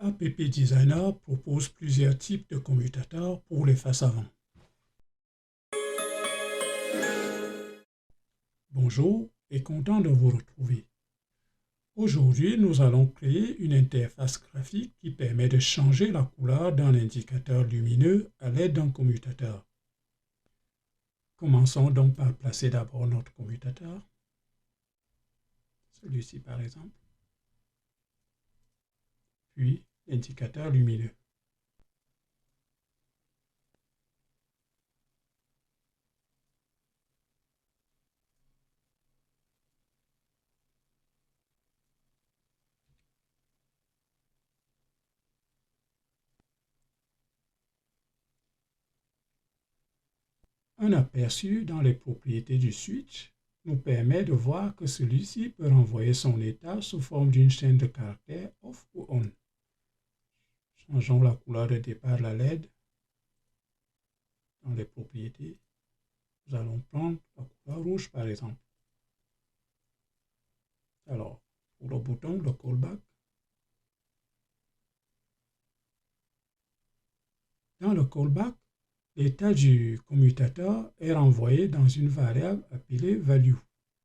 App Designer propose plusieurs types de commutateurs pour les faces avant. Bonjour et content de vous retrouver. Aujourd'hui, nous allons créer une interface graphique qui permet de changer la couleur d'un indicateur lumineux à l'aide d'un commutateur. Commençons donc par placer d'abord notre commutateur, celui-ci par exemple, puis l'indicateur lumineux. Un aperçu dans les propriétés du switch nous permet de voir que celui-ci peut renvoyer son état sous forme d'une chaîne de caractères off ou on. Changeons la couleur de départ de la LED. Dans les propriétés, nous allons prendre la couleur rouge par exemple. Alors, pour le bouton, le callback, dans le callback, l'état du commutateur est renvoyé dans une variable appelée value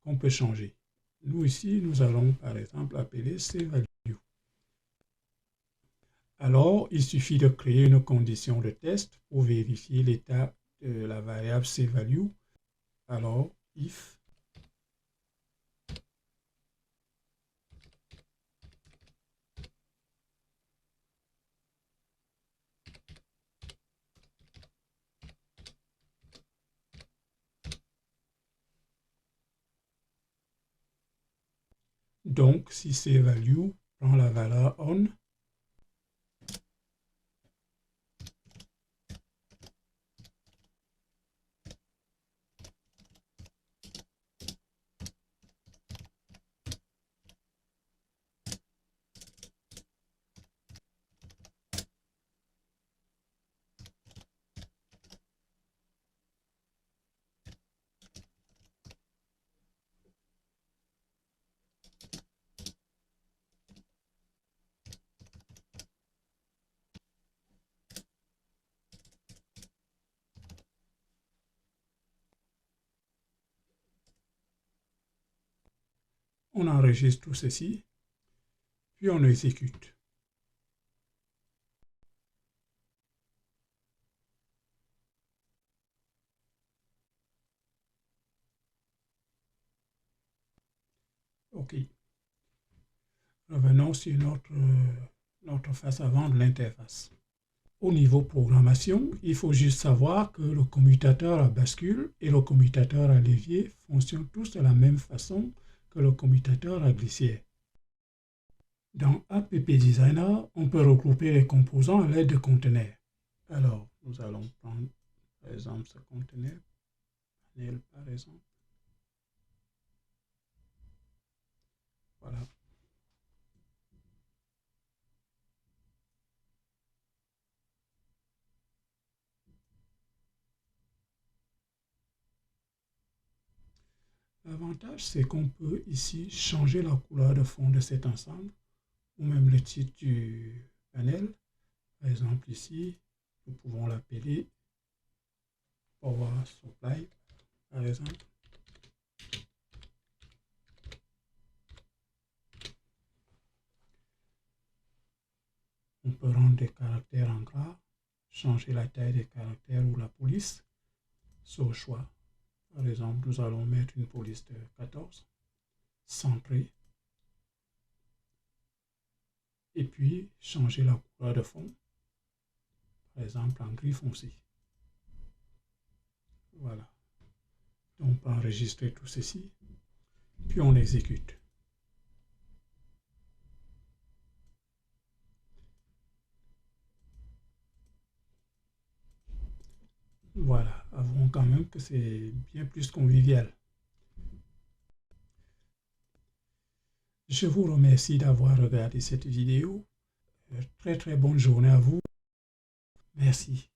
qu'on peut changer. Nous ici, nous allons par exemple appeler cValue. Alors, il suffit de créer une condition de test pour vérifier l'état de la variable cValue. Alors, if donc, si cValue prend la valeur on, on enregistre tout ceci, puis on exécute. OK. Revenons sur notre face avant de l'interface. Au niveau programmation, il faut juste savoir que le commutateur à bascule et le commutateur à levier fonctionnent tous de la même façon que le commutateur à glissière. Dans App Designer, on peut regrouper les composants à l'aide de conteneurs. Alors, nous allons prendre par exemple ce conteneur, panel par exemple. Voilà. L'avantage, c'est qu'on peut ici changer la couleur de fond de cet ensemble, ou même le titre du panel. Par exemple ici, nous pouvons l'appeler Power Supply, par exemple. On peut rendre des caractères en gras, changer la taille des caractères ou la police, c'est au choix. Par exemple, nous allons mettre une police de 14, centrée, et puis changer la couleur de fond, par exemple en gris foncé. Voilà. Donc, on peut enregistrer tout ceci, puis on exécute. Voilà, avouons quand même que c'est bien plus convivial. Je vous remercie d'avoir regardé cette vidéo. Très bonne journée à vous. Merci.